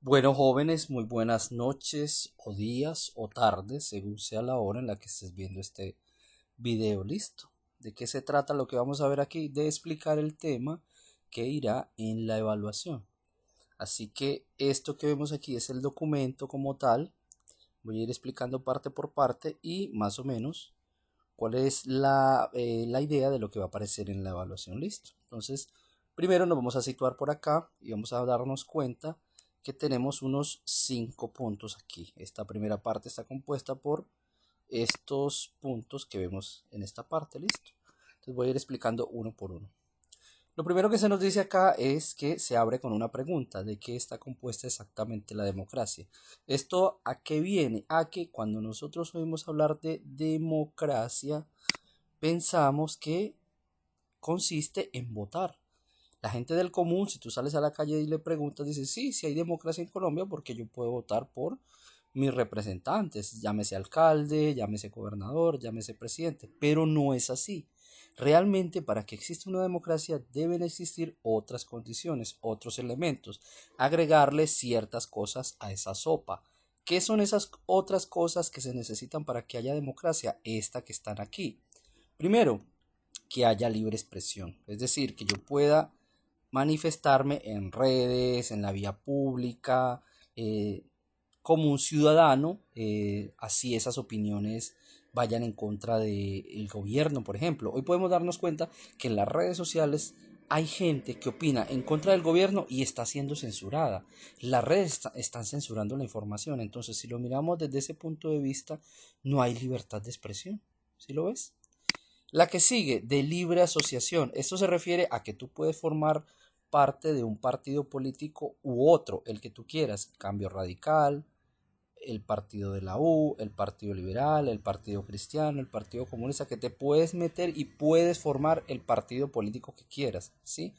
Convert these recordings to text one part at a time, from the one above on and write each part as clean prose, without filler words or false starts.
Bueno, jóvenes, muy buenas noches o días o tardes, según sea la hora en la que estés viendo este video. Listo. ¿De qué se trata lo que vamos a ver aquí? De explicar el tema que irá en la evaluación. Así que esto que vemos aquí es el documento como tal. Voy a ir explicando parte por parte y más o menos cuál es la idea de lo que va a aparecer en la evaluación. Listo. Entonces, primero nos vamos a situar por acá y vamos a darnos cuenta que tenemos unos 5 puntos aquí. Esta primera parte está compuesta por estos puntos que vemos en esta parte. Listo. Entonces voy a ir explicando uno por uno. Lo primero que se nos dice acá es que se abre con una pregunta de qué está compuesta exactamente la democracia. ¿Esto a qué viene? A que cuando nosotros oímos hablar de democracia, pensamos que consiste en votar. La gente del común, si tú sales a la calle y le preguntas, dice, sí, sí hay democracia en Colombia porque yo puedo votar por mis representantes, llámese alcalde, llámese gobernador, llámese presidente, pero no es así. Realmente para que exista una democracia deben existir otras condiciones, otros elementos, agregarle ciertas cosas a esa sopa. ¿Qué son esas otras cosas que se necesitan para que haya democracia? Esta que están aquí. Primero, que haya libre expresión, es decir, que yo pueda manifestarme en redes, en la vía pública, como un ciudadano, así esas opiniones vayan en contra del gobierno, por ejemplo. Hoy podemos darnos cuenta que en las redes sociales hay gente que opina en contra del gobierno y está siendo censurada. Las redes están censurando la información, entonces si lo miramos desde ese punto de vista, no hay libertad de expresión. ¿Sí lo ves? La que sigue, de libre asociación. Esto se refiere a que tú puedes formar parte de un partido político u otro, el que tú quieras. Cambio Radical, el partido de la U, el partido liberal, el partido cristiano, el partido comunista, que te puedes meter y puedes formar el partido político que quieras, ¿sí?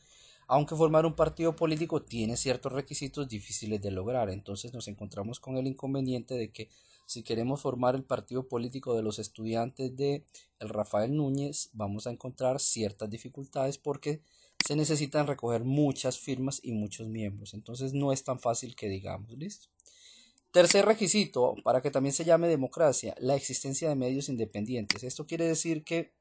Aunque formar un partido político tiene ciertos requisitos difíciles de lograr, entonces nos encontramos con el inconveniente de que si queremos formar el partido político de los estudiantes de el Rafael Núñez, vamos a encontrar ciertas dificultades porque se necesitan recoger muchas firmas y muchos miembros, entonces no es tan fácil que digamos, ¿listo? Tercer requisito para que también se llame democracia, la existencia de medios independientes. Esto quiere decir que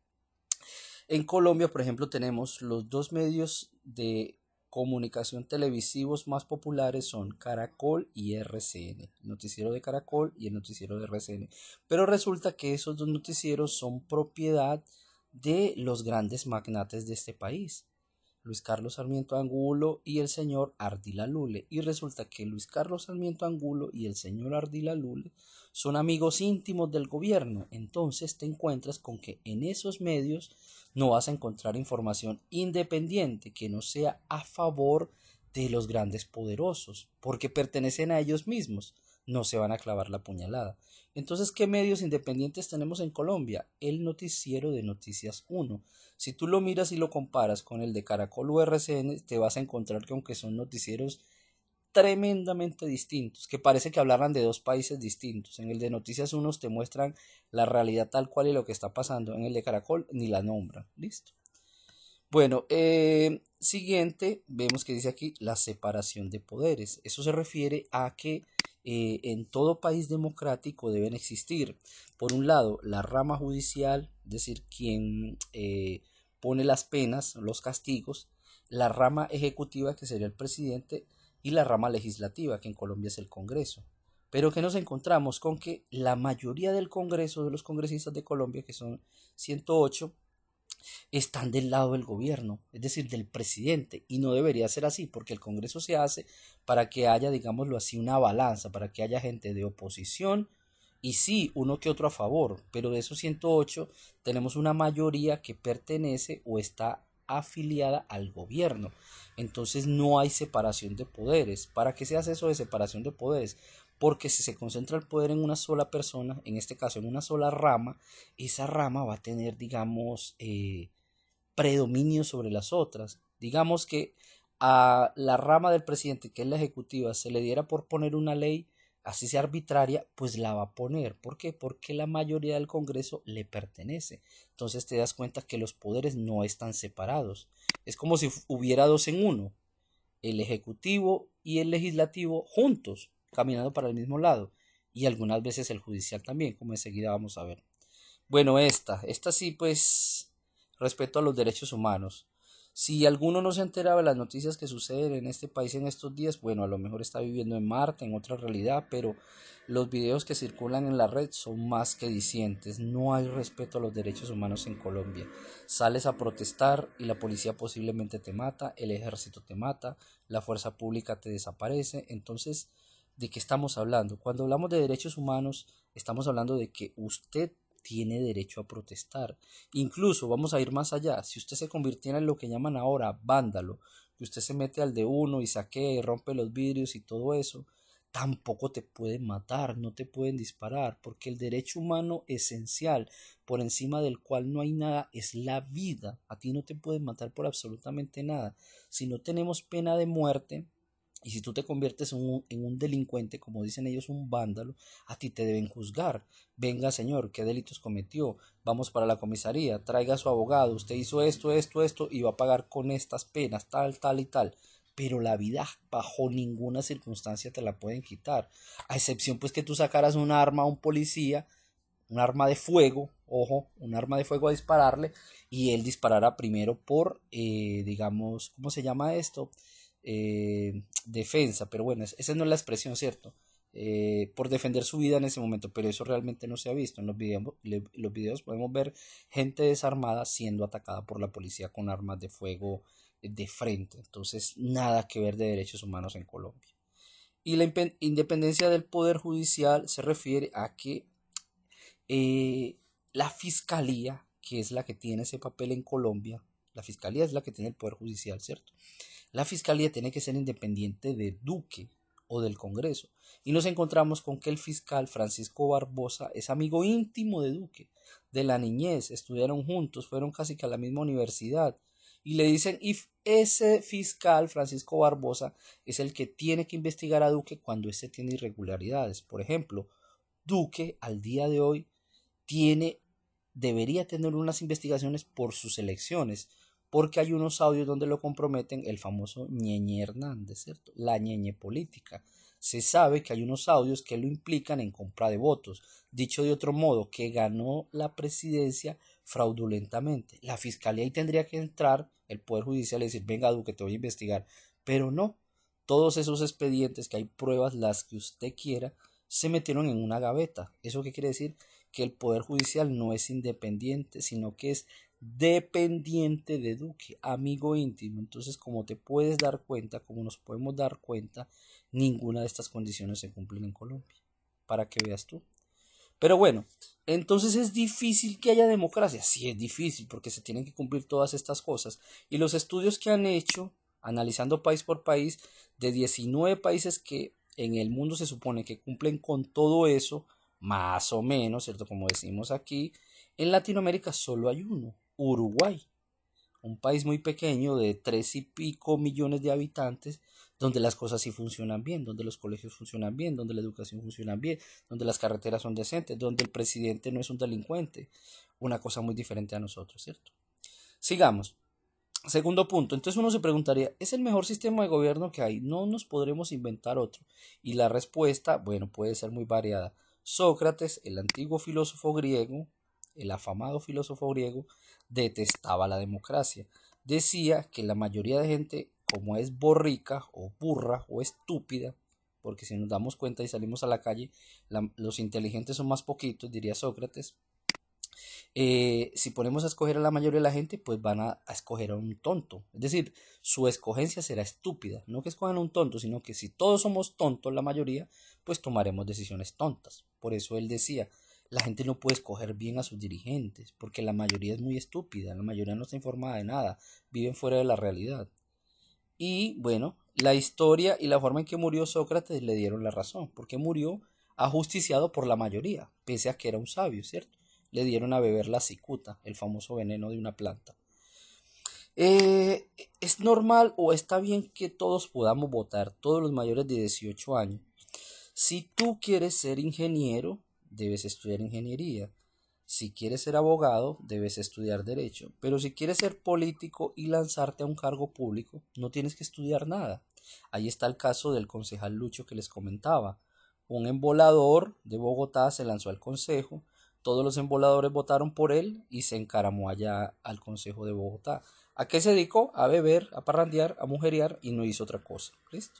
en Colombia, por ejemplo, tenemos los dos medios de comunicación televisivos más populares son Caracol y RCN, el noticiero de Caracol y el noticiero de RCN. Pero resulta que esos dos noticieros son propiedad de los grandes magnates de este país. Luis Carlos Sarmiento Angulo y el señor Ardila Lule. Y resulta que Luis Carlos Sarmiento Angulo y el señor Ardila Lule son amigos íntimos del gobierno. Entonces te encuentras con que en esos medios no vas a encontrar información independiente que no sea a favor de los grandes poderosos, porque pertenecen a ellos mismos, no se van a clavar la puñalada. Entonces, ¿qué medios independientes tenemos en Colombia? El noticiero de Noticias Uno. Si tú lo miras y lo comparas con el de Caracol o RCN, te vas a encontrar que aunque son noticieros tremendamente distintos, que parece que hablaran de dos países distintos. En el de Noticias Unos te muestran la realidad tal cual y lo que está pasando. En el de Caracol ni la nombran. Listo. Bueno, siguiente, vemos que dice aquí la separación de poderes. Eso se refiere a que en todo país democrático deben existir, por un lado, la rama judicial, es decir, quien pone las penas, los castigos, la rama ejecutiva, que sería el presidente, y la rama legislativa, que en Colombia es el Congreso. Pero que nos encontramos con que la mayoría del Congreso, de los congresistas de Colombia, que son 108, están del lado del gobierno, es decir, del presidente, y no debería ser así, porque el Congreso se hace para que haya, digámoslo así, una balanza, para que haya gente de oposición y sí, uno que otro a favor, pero de esos 108 tenemos una mayoría que pertenece o está afiliada al gobierno. Entonces no hay separación de poderes. ¿Para qué se hace eso de separación de poderes? Porque si se concentra el poder en una sola persona, en este caso en una sola rama, esa rama va a tener, digamos, predominio sobre las otras. Digamos que a la rama del presidente, que es la ejecutiva, se le diera por poner una ley, así sea arbitraria, pues la va a poner. ¿Por qué? Porque la mayoría del Congreso le pertenece. Entonces te das cuenta que los poderes no están separados. Es como si hubiera dos en uno. el ejecutivo y el legislativo juntos, caminando para el mismo lado, y algunas veces el judicial también, como enseguida vamos a ver. Bueno, esta sí, pues, respecto a los derechos humanos. Si alguno no se entera de las noticias que suceden en este país en estos días, bueno, a lo mejor está viviendo en Marte, en otra realidad, pero los videos que circulan en la red son más que dicientes. No hay respeto a los derechos humanos en Colombia. Sales a protestar y la policía posiblemente te mata, el ejército te mata, la fuerza pública te desaparece. Entonces, ¿de qué estamos hablando? Cuando hablamos de derechos humanos, estamos hablando de que usted tiene derecho a protestar. Incluso vamos a ir más allá. Si usted se convirtiera en lo que llaman ahora vándalo, que usted se mete al de uno y saquea y rompe los vidrios y todo eso, tampoco te pueden matar, no te pueden disparar, porque el derecho humano esencial, por encima del cual no hay nada, es la vida. A ti no te pueden matar por absolutamente nada. Si no tenemos pena de muerte, y si tú te conviertes en un delincuente, como dicen ellos, un vándalo, a ti te deben juzgar. Venga, señor, ¿qué delitos cometió? Vamos para la comisaría, traiga a su abogado, usted hizo esto, y va a pagar con estas penas, tal, tal y tal. Pero la vida bajo ninguna circunstancia te la pueden quitar. A excepción pues que tú sacaras un arma a un policía, un arma de fuego, ojo, un arma de fuego a dispararle y él disparara primero por, digamos, ¿cómo se llama esto? Defensa, pero bueno, esa no es la expresión, ¿cierto? Por defender su vida en ese momento, pero eso realmente no se ha visto. En los videos podemos ver gente desarmada siendo atacada por la policía con armas de fuego de frente. Entonces, nada que ver de derechos humanos en Colombia. Y la independencia del Poder Judicial se refiere a que eh, la fiscalía, que es la que tiene ese papel en Colombia, la fiscalía es la que tiene el Poder Judicial, ¿cierto? La fiscalía tiene que ser independiente de Duque o del Congreso. Y nos encontramos con que el fiscal Francisco Barbosa es amigo íntimo de Duque, de la niñez, estudiaron juntos, fueron casi que a la misma universidad. Y le dicen, y ese fiscal Francisco Barbosa es el que tiene que investigar a Duque cuando éste tiene irregularidades. Por ejemplo, Duque al día de hoy tiene, debería tener unas investigaciones por sus elecciones, porque hay unos audios donde lo comprometen el famoso Ñeñe Hernández, ¿cierto? La Ñeñe política. Se sabe que hay unos audios que lo implican en compra de votos. Dicho de otro modo, que ganó la presidencia fraudulentamente. La fiscalía ahí tendría que entrar, el Poder Judicial, y decir, venga Duque, te voy a investigar. Pero no, todos esos expedientes, que hay pruebas, las que usted quiera, se metieron en una gaveta. ¿Eso qué quiere decir? Que el Poder Judicial no es independiente, sino que es dependiente de Duque, amigo íntimo. Entonces, como te puedes dar cuenta, como nos podemos dar cuenta, ninguna de estas condiciones se cumplen en Colombia, para que veas tú. Pero bueno, entonces es difícil que haya democracia. Sí, es difícil porque se tienen que cumplir todas estas cosas. Y los estudios que han hecho, analizando país por país, de 19 países que en el mundo se supone que cumplen con todo eso, más o menos, ¿cierto? Como decimos aquí, en Latinoamérica solo hay uno, Uruguay, un país muy pequeño de 3 y pico millones de habitantes, donde las cosas sí funcionan bien, donde los colegios funcionan bien, donde la educación funciona bien, donde las carreteras son decentes, donde el presidente no es un delincuente. Una cosa muy diferente a nosotros, ¿cierto? Sigamos. Segundo punto, entonces uno se preguntaría, ¿es el mejor sistema de gobierno que hay? No nos podremos inventar otro. Y la respuesta, bueno, puede ser muy variada. Sócrates, el antiguo filósofo griego, el afamado filósofo griego, detestaba la democracia. Decía que la mayoría de gente, como es borrica o burra o estúpida, porque si nos damos cuenta y salimos a la calle, los inteligentes son más poquitos, diría Sócrates, si ponemos a escoger a la mayoría de la gente, pues van a escoger a un tonto. Es decir, su escogencia será estúpida. No que escojan a un tonto, sino que si todos somos tontos, la mayoría, pues tomaremos decisiones tontas. Por eso él decía, la gente no puede escoger bien a sus dirigentes, porque la mayoría es muy estúpida, la mayoría no está informada de nada, viven fuera de la realidad. Y bueno, la historia y la forma en que murió Sócrates le dieron la razón, porque murió ajusticiado por la mayoría, pese a que era un sabio, ¿cierto? Le dieron a beber la cicuta, el famoso veneno de una planta. Eh, ¿Es normal o está bien que todos podamos votar, todos los mayores de 18 años? Si tú quieres ser ingeniero, debes estudiar ingeniería. Si quieres ser abogado, debes estudiar derecho, pero si quieres ser político y lanzarte a un cargo público, no tienes que estudiar nada. Ahí está el caso del concejal Lucho que les comentaba. Un embolador de Bogotá se lanzó al consejo, todos los emboladores votaron por él y se encaramó allá al consejo de Bogotá. ¿A qué se dedicó? A beber, a parrandear, a mujerear y no hizo otra cosa. ¿Listo?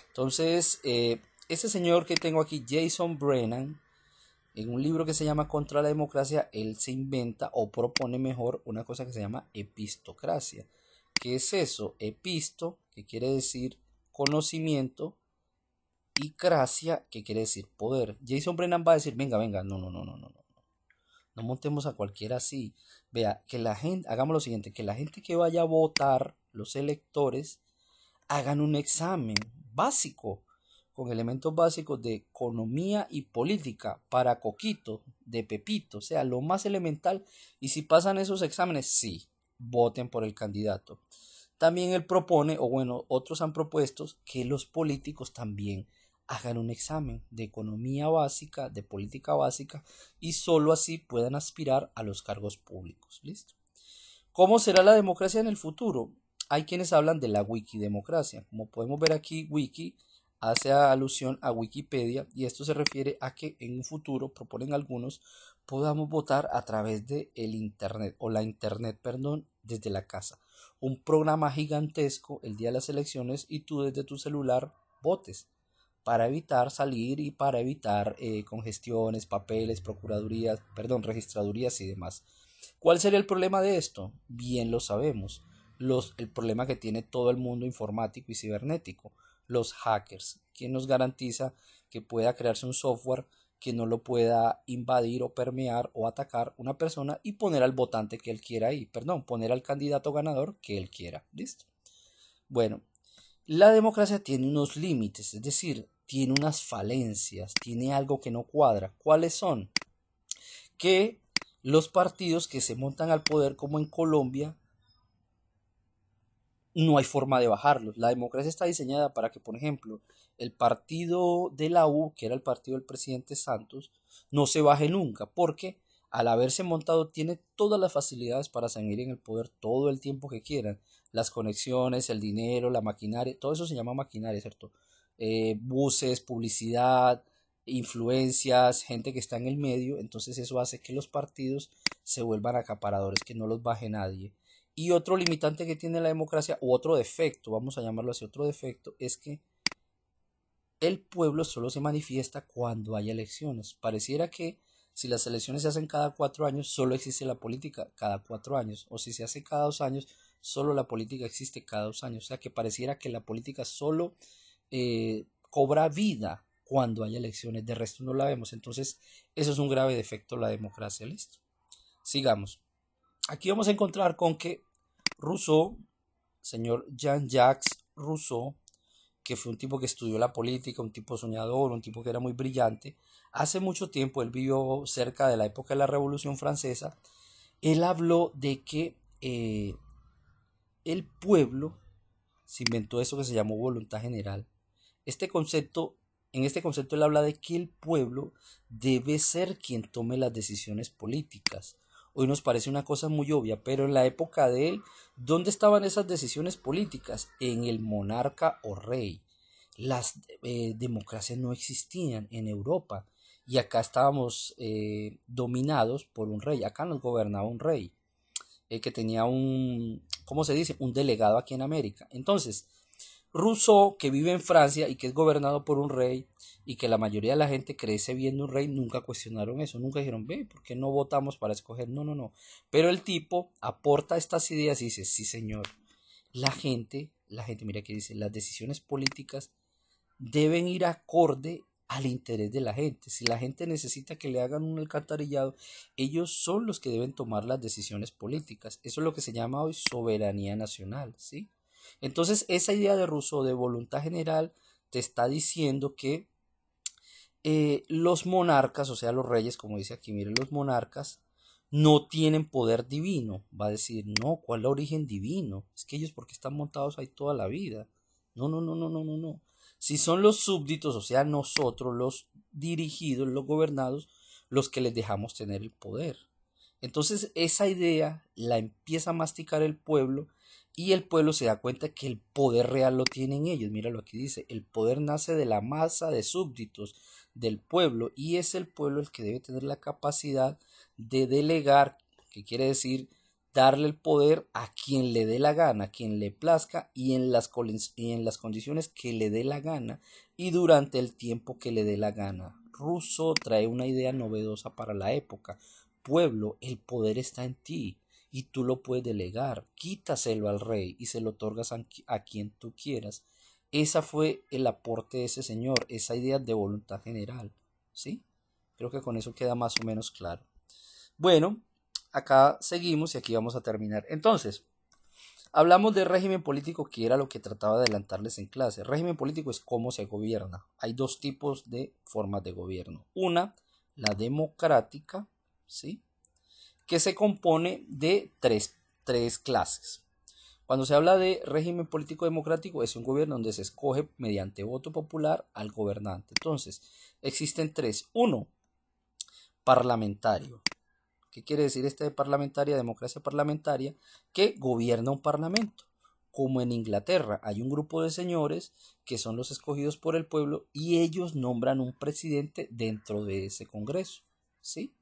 Entonces, ese señor que tengo aquí, Jason Brennan, en un libro que se llama Contra la Democracia, él se inventa o propone mejor una cosa que se llama epistocracia. ¿Qué es eso? Episto, que quiere decir conocimiento, y cracia, que quiere decir poder. Jason Brennan va a decir, venga, venga, no montemos a cualquiera así. Vea, que la gente, hagamos lo siguiente, que la gente que vaya a votar, los electores, hagan un examen básico con elementos básicos de economía y política para Coquito, de Pepito, o sea, lo más elemental. Y si pasan esos exámenes, sí, voten por el candidato. También él propone, o bueno, otros han propuesto que los políticos también hagan un examen de economía básica, de política básica, y solo así puedan aspirar a los cargos públicos. ¿Listo? ¿Cómo será la democracia en el futuro? Hay quienes hablan de la wikidemocracia. Como podemos ver aquí, wiki hace alusión a Wikipedia y esto se refiere a que en un futuro, proponen algunos, podamos votar a través de el internet o la internet, perdón, desde la casa. Un programa gigantesco el día de las elecciones y tú desde tu celular votes para evitar salir y para evitar congestiones, papeles, procuradurías, perdón, registradurías y demás. ¿Cuál sería el problema de esto? Bien lo sabemos. El problema que tiene todo el mundo informático y cibernético, los hackers. ¿Quién nos garantiza que pueda crearse un software que no lo pueda invadir o permear o atacar una persona y poner al votante que él quiera ahí? Perdón, poner al candidato ganador que él quiera. ¿Listo? Bueno, la democracia tiene unos límites, es decir, tiene unas falencias, tiene algo que no cuadra. ¿Cuáles son? Que los partidos que se montan al poder, como en Colombia, no hay forma de bajarlos. La democracia está diseñada para que, por ejemplo, el partido de la U, que era el partido del presidente Santos, no se baje nunca, porque al haberse montado tiene todas las facilidades para seguir en el poder todo el tiempo que quieran. Las conexiones, el dinero, la maquinaria, todo eso se llama maquinaria, ¿cierto? Buses, publicidad, influencias, gente que está en el medio, entonces eso hace que los partidos se vuelvan acaparadores, que no los baje nadie. Y otro limitante que tiene la democracia, u otro defecto, vamos a llamarlo así, otro defecto, es que el pueblo solo se manifiesta cuando hay elecciones. Pareciera que si las elecciones se hacen cada 4 años, solo existe la política cada 4 años. O si se hace cada 2 años, solo la política existe cada 2 años. O sea que pareciera que la política solo cobra vida cuando hay elecciones. De resto no la vemos. Entonces, eso es un grave defecto de la democracia. Listo. Sigamos. Aquí vamos a encontrar con que Rousseau, señor Jean-Jacques Rousseau, que fue un tipo que estudió la política, un tipo soñador, un tipo que era muy brillante, hace mucho tiempo, él vivió cerca de la época de la Revolución Francesa, él habló de que el pueblo se inventó eso que se llamó voluntad general. Este concepto, en este concepto él habla de que el pueblo debe ser quien tome las decisiones políticas. Hoy nos parece una cosa muy obvia, pero en la época de él, ¿dónde estaban esas decisiones políticas? En el monarca o rey. Las democracias no existían en Europa y acá estábamos dominados por un rey. Acá nos gobernaba un rey que tenía un, ¿cómo se dice? Un delegado aquí en América. Entonces, Rousseau, que vive en Francia y que es gobernado por un rey y que la mayoría de la gente crece viendo un rey, nunca cuestionaron eso, nunca dijeron, ve, ¿por qué no votamos para escoger? No, no, no. Pero el tipo aporta estas ideas y dice, sí, señor, mira que dice, las decisiones políticas deben ir acorde al interés de la gente. Si la gente necesita que le hagan un alcantarillado, ellos son los que deben tomar las decisiones políticas. Eso es lo que se llama hoy soberanía nacional, ¿sí? Entonces, esa idea de Rousseau de voluntad general te está diciendo que los monarcas, o sea, los reyes, como dice aquí, miren, los monarcas no tienen poder divino. Va a decir, no, ¿cuál es el origen divino? Es que ellos porque están montados ahí toda la vida. No, no, no, no, no, no, no. Si son los súbditos, o sea, nosotros, los dirigidos, los gobernados, los que les dejamos tener el poder. Entonces esa idea la empieza a masticar el pueblo y el pueblo se da cuenta que el poder real lo tienen ellos. Mira lo que dice, el poder nace de la masa de súbditos del pueblo y es el pueblo el que debe tener la capacidad de delegar, que quiere decir darle el poder a quien le dé la gana, a quien le plazca y en las condiciones que le dé la gana y durante el tiempo que le dé la gana. Rousseau trae una idea novedosa para la época. Pueblo, el poder está en ti y tú lo puedes delegar. Quítaselo al rey y se lo otorgas a quien tú quieras. Ese fue el aporte de ese señor, esa idea de voluntad general. ¿Sí? Creo que con eso queda más o menos claro. Bueno, acá seguimos y aquí vamos a terminar. Entonces, hablamos de régimen político, que era lo que trataba de adelantarles en clase. Régimen político es cómo se gobierna. Hay dos tipos de formas de gobierno. Una, la democrática, ¿sí? Que se compone de tres clases. Cuando se habla de régimen político democrático, es un gobierno donde se escoge mediante voto popular al gobernante. Entonces, existen tres. Uno, parlamentario. ¿Qué quiere decir este de parlamentaria, democracia parlamentaria? Que gobierna un parlamento. Como en Inglaterra hay un grupo de señores que son los escogidos por el pueblo y ellos nombran un presidente dentro de ese congreso. ¿Sí?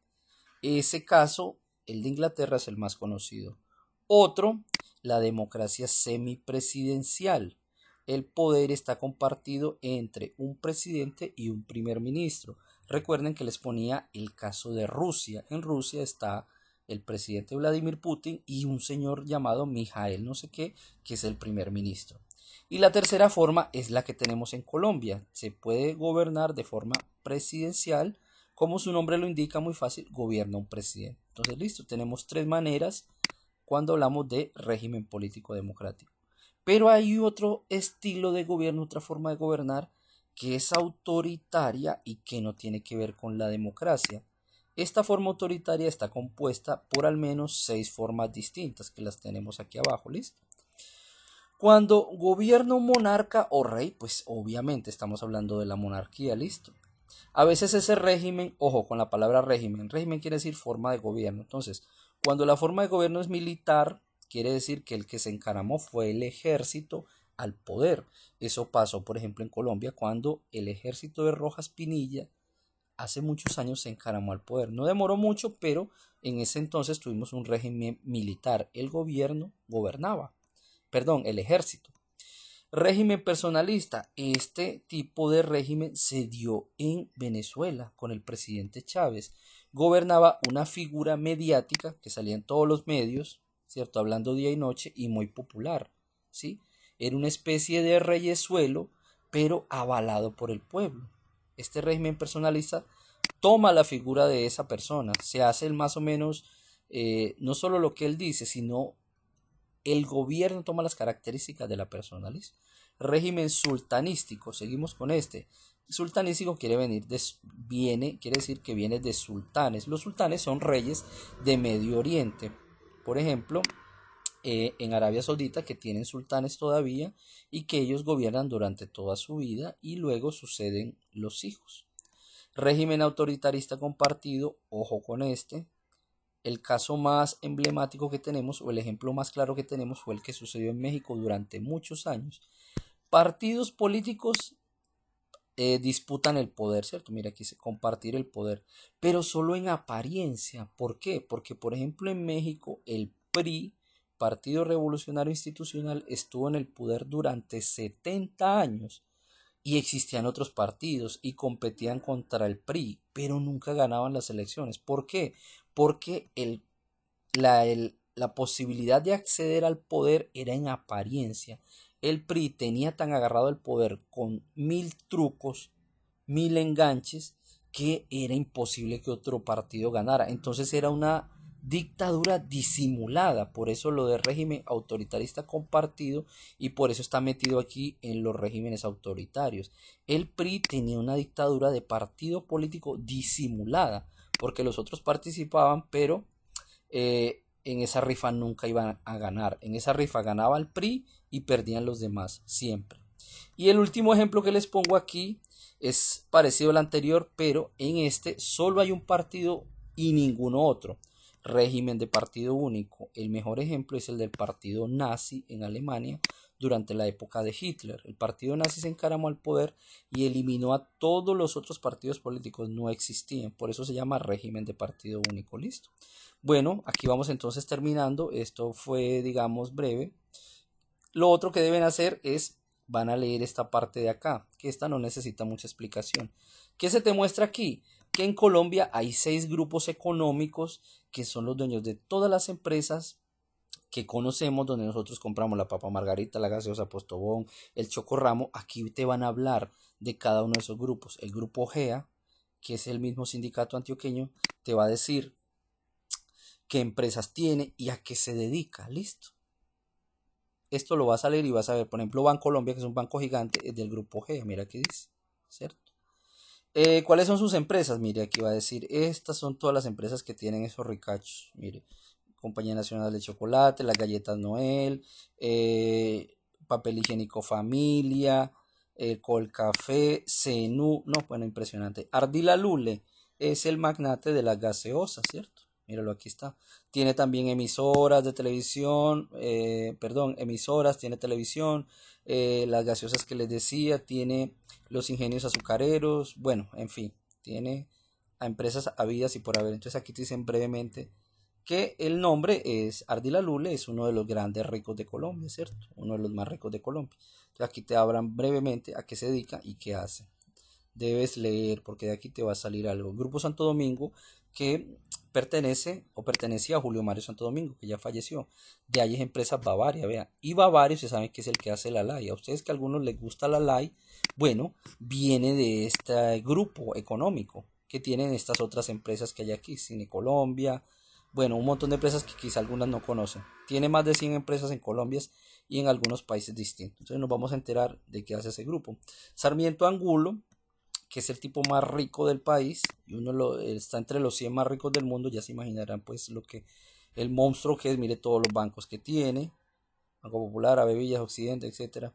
Ese caso, el de Inglaterra, es el más conocido. Otro, la democracia semipresidencial. El poder está compartido entre un presidente y un primer ministro. Recuerden que les ponía el caso de Rusia. En Rusia está el presidente Vladimir Putin y un señor llamado Mijael no sé qué, que es el primer ministro. Y la tercera forma es la que tenemos en Colombia. Se puede gobernar de forma presidencial, como su nombre lo indica, muy fácil, gobierna un presidente. Entonces, listo, tenemos tres maneras cuando hablamos de régimen político democrático. Pero hay otro estilo de gobierno, otra forma de gobernar que es autoritaria y que no tiene que ver con la democracia. Esta forma autoritaria está compuesta por al menos 6 formas distintas que las tenemos aquí abajo, ¿listo? Cuando gobierna un monarca o rey, pues obviamente estamos hablando de la monarquía, ¿listo? A veces ese régimen, ojo con la palabra régimen, régimen quiere decir forma de gobierno. Entonces, cuando la forma de gobierno es militar, quiere decir que el que se encaramó fue el ejército al poder. Eso pasó, por ejemplo, en Colombia, cuando el ejército de Rojas Pinilla hace muchos años se encaramó al poder. No demoró mucho, pero en ese entonces tuvimos un régimen militar. El gobierno gobernaba, perdón, el ejército. Régimen personalista. Este tipo de régimen se dio en Venezuela con el presidente Chávez. Gobernaba una figura mediática que salía en todos los medios, ¿cierto? Hablando día y noche y muy popular, ¿sí? Era una especie de reyesuelo, pero avalado por el pueblo. Este régimen personalista toma la figura de esa persona, se hace el más o menos, no solo lo que él dice, sino el gobierno toma las características de la persona. ¿Listo? Régimen sultanístico, seguimos con este. Sultanístico quiere decir que viene de sultanes. Los sultanes son reyes de Medio Oriente. Por ejemplo, en Arabia Saudita, que tienen sultanes todavía y que ellos gobiernan durante toda su vida y luego suceden los hijos. Régimen autoritarista compartido, ojo con este. El caso más emblemático que tenemos o el ejemplo más claro que tenemos fue el que sucedió en México durante muchos años. Partidos políticos disputan el poder, ¿cierto? Mira, aquí dice compartir el poder, pero solo en apariencia. ¿Por qué? Porque, por ejemplo, en México el PRI, Partido Revolucionario Institucional, estuvo en el poder durante 70 años y existían otros partidos y competían contra el PRI, pero nunca ganaban las elecciones. ¿Por qué? Porque la posibilidad de acceder al poder era en apariencia. El PRI tenía tan agarrado el poder con 1000 trucos, 1000 enganches, que era imposible que otro partido ganara. Entonces era una dictadura disimulada, por eso lo de régimen autoritarista compartido y por eso está metido aquí en los regímenes autoritarios. El PRI tenía una dictadura de partido político disimulada, porque los otros participaban, pero en esa rifa nunca iban a ganar. En esa rifa ganaba el PRI y perdían los demás, siempre. Y el último ejemplo que les pongo aquí es parecido al anterior, pero en este solo hay un partido y ninguno otro. régimen de partido único. El mejor ejemplo es el del partido nazi en Alemania durante la época de Hitler. El partido nazi se encaramó al poder y eliminó a todos los otros partidos políticos, no existían, por eso se llama régimen de partido único. Listo. Bueno, aquí vamos entonces terminando. Esto fue, digamos, breve. Lo otro que deben hacer es, van a leer esta parte de acá, que esta no necesita mucha explicación. ¿Qué se te muestra aquí? Que en Colombia hay 6 grupos económicos que son los dueños de todas las empresas que conocemos, donde nosotros compramos la papa margarita, la gaseosa Postobón, el chocorramo. Aquí te van a hablar de cada uno de esos grupos. El grupo GEA, que es el mismo sindicato antioqueño, te va a decir qué empresas tiene y a qué se dedica. Listo. Esto lo vas a leer y vas a ver, por ejemplo, Bancolombia, que es un banco gigante, es del grupo GEA. Mira qué dice, ¿cierto? ¿Cuáles son sus empresas? Mire, aquí va a decir, estas son todas las empresas que tienen esos ricachos. Mire, Compañía Nacional de Chocolate, las galletas Noel, papel higiénico Familia, Colcafé, Zenú, no, bueno, impresionante. Ardila Lule es el magnate de las gaseosas, ¿cierto? Míralo, aquí está. Tiene también emisoras de televisión, perdón, emisoras, tiene televisión, las gaseosas que les decía, tiene los ingenios azucareros, bueno, en fin, tiene a empresas habidas y por haber. Entonces aquí te dicen brevemente que el nombre es Ardila Lule, es uno de los grandes ricos de Colombia, ¿cierto? Uno de los más ricos de Colombia. Entonces aquí te hablan brevemente a qué se dedica y qué hace. Debes leer porque de aquí te va a salir algo. Grupo Santo Domingo, que pertenece o pertenecía a Julio Mario Santo Domingo, que ya falleció. De ahí es empresa Bavaria, vean. Y Bavaria se sabe que es el que hace la LAI. A ustedes que a algunos les gusta la LAI, bueno, viene de este grupo económico que tienen estas otras empresas que hay aquí, Cine Colombia, bueno, un montón de empresas que quizá algunas no conocen. Tiene más de 100 empresas en Colombia y en algunos países distintos. Entonces nos vamos a enterar de qué hace ese grupo. Sarmiento Angulo, que es el tipo más rico del país, y está entre los 100 más ricos del mundo. Ya se imaginarán pues el monstruo que es. Mire todos los bancos que tiene: Banco Popular, Villas, Occidente, etcétera.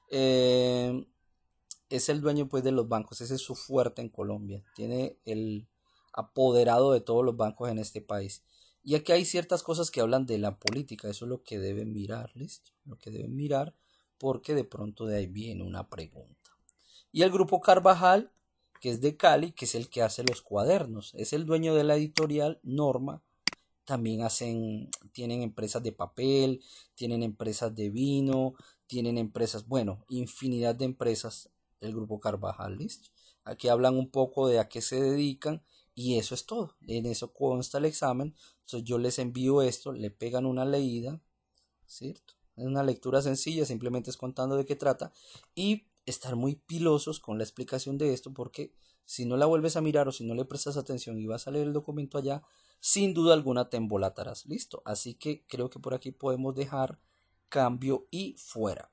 Es el dueño pues de los bancos, ese es su fuerte en Colombia. Tiene el apoderado de todos los bancos en este país. Y aquí hay ciertas cosas que hablan de la política, eso es lo que deben mirar, listo, lo que deben mirar, porque de pronto de ahí viene una pregunta. Y el grupo Carvajal, que es de Cali, que es el que hace los cuadernos, es el dueño de la editorial Norma. También tienen empresas de papel, tienen empresas de vino, tienen empresas, bueno, infinidad de empresas, el grupo Carvajal, listo. Aquí hablan un poco de a qué se dedican y eso es todo. En eso consta el examen. Entonces yo les envío esto, le pegan una leída, ¿cierto? Es una lectura sencilla, simplemente es contando de qué trata y estar muy pilosos con la explicación de esto, porque si no la vuelves a mirar o si no le prestas atención y vas a leer el documento allá, sin duda alguna te embolatarás. Listo. Así que creo que por aquí podemos dejar cambio y fuera.